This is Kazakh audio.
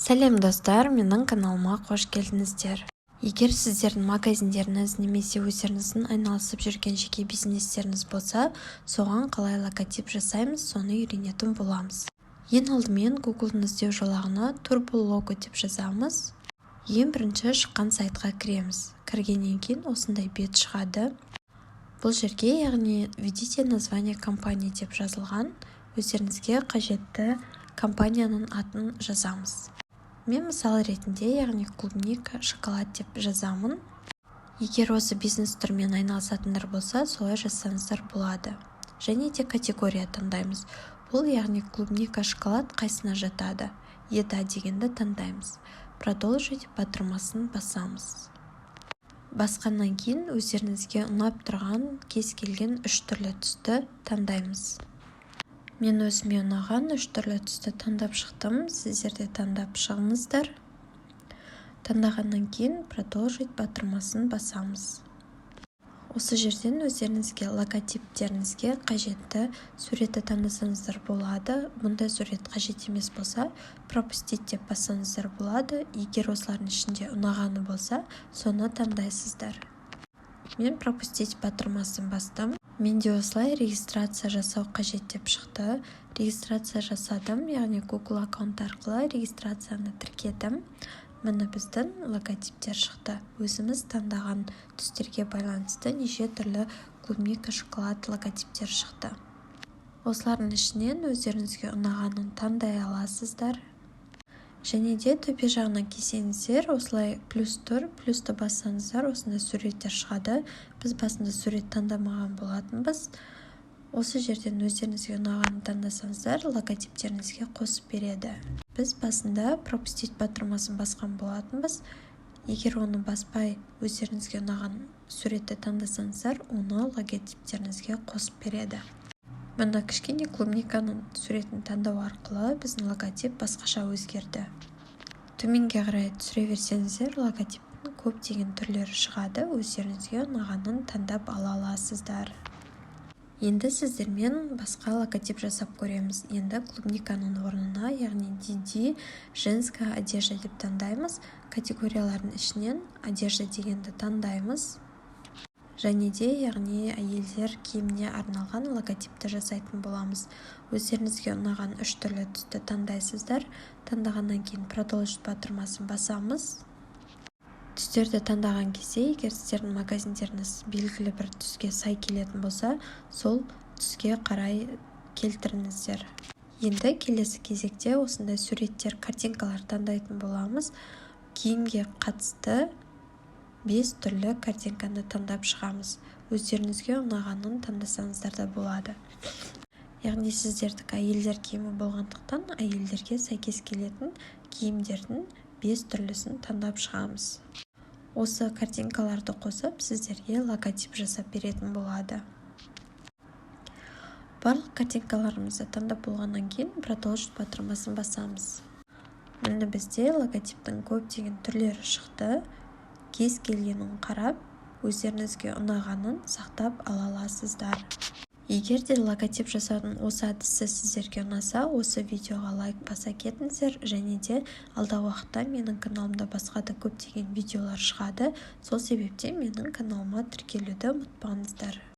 Сәлем достар, менің каналыма қош келдіңіздер. Егер сіздердің магазиндеріңіз немесе өздеріңіздің айналысып жүрген жеке бизнестеріңіз болса, соған қалай логотип жасаймыз, соны үйренетін боламыз. Ең алдымен Google-дың іздеу жолағына Turbo Logo деп жазамыз. Ең бірінші шыққан сайтқа кіреміз. Кіргеннен кейін осындай бет шығады. Бұл жерге, яғни введите название компании деп жазылған. Өздеріңізге қажетті компанияның атын жазамыз. Мен мысал ретінде, яғни клубника шоколад деп жазамын. Егер осы бизнес түрмен айналысатындар болса, солай жазсаңыздар болады. Және де категория таңдаймыз. Бұл яғни клубника шоколад қайсына жатады. Еда дегенді таңдаймыз. Продолжить батырмасын басамыз. Басқаннан кейін өздеріңізге ұнап тұрған кез келген 3 түрлі түсті таңдаймыз. Мен өзіме ұнаған 3 түрлі түсті таңдап шықтым. Сіздер де таңдап шығыңыздар. Таңдағаннан кейін продолжить батырмасын басамыз. Осы жерден өздеріңізге логотиптеріңізге қажетті суретті таңдасаңыздар болады. Бұндай сурет қажет емес болса, пропустить деп бассаңыздар болады. Егер осылардың ішінде ұнағаны болса, соны таңдайсыздар. Мен пропустить батырмасын бастым. Менде осылай регистрация жасау қажет деп шықты. Регистрация жасадым, яғни Google аккаунт арқылы регистрацияны тіркедім. Міне біздің логотиптер шықты. Өзіміз таңдаған түстерге байланысты неше түрлі клубника шоколад логотиптер шықты. Осылардың ішінен өздеріңізге ұнағанын таңдай аласыздар. Және де төбе жағынан келсеңіздер, осылай плюс тұр, плюсті бассаңыздар, осында суреттер шығады. Біз басында сурет таңдамаған болатынбыз. Осы жерден өздеріңізге ұнағанын таңдасаңыздар, логотиптеріңізге қосып береді. Біз басында пропустить батырмасын басқан болатынбыз. Егер оны баспай өздеріңізге ұнаған суретті таңдасаңыздар, оны логотиптеріңізге қосып береді. Мына кішкене клубниканың суретін таңдау арқылы біздің логотип басқаша өзгерді. Төменге қарай түсіре берсеңіздер, логотиптің көптеген түрлері шығады. Өздеріңізге ұнағанын таңдап ала аласыздар. Енді сіздермен басқа логотип жасап көреміз. Енді клубниканың орнына, яғни DD женская одежда деп таңдаймыз. Категориялардың ішінен одежда дегенді таңдаймыз. Және де, яғни әйелдер киіміне арналған логотипті жасайтын боламыз. Өздеріңізге ұнаған 3 түрлі түсті таңдайсыздар. Таңдағаннан кейін продолжить батырмасын басамыз. Түстерді таңдаған кезде, егер сіздердің магазиндеріңіз белгілі бір түске сай келетін болса, сол түске қарай келтіріңіздер. Енді келесі кезекте осындай суреттер, картинкалар таңдайтын боламыз. Киімге қатысты 5 түрлі картинканы таңдап шығамыз. Өздеріңізге ұнағанын таңдасаңыздар да болады. Яғни сіздердік әйелдер киімі болғандықтан, әйелдерге сәйкес келетін киімдердің 5 түрлісін таңдап шығамыз. Осы картинкаларды қосып, сіздерге логотип жасап беретін болады. Барлық картинкаларымызды таңдап болғаннан кейін продолжить батырмасын басамыз. Міне бізде логотиптің көптеген түрлері шықты. Кез келгенін қарап, өздеріңізге ұнағанын сақтап ала аласыздар. Егер де логотип жасаудың осы әдісі сіздерге ұнаса, осы видеоға лайк баса кетіңіздер. Және де алдағы уақытта менің каналымда басқа да көптеген видеолар шығады. Сол себептен менің каналыма тіркелуді ұмытпаңыздар.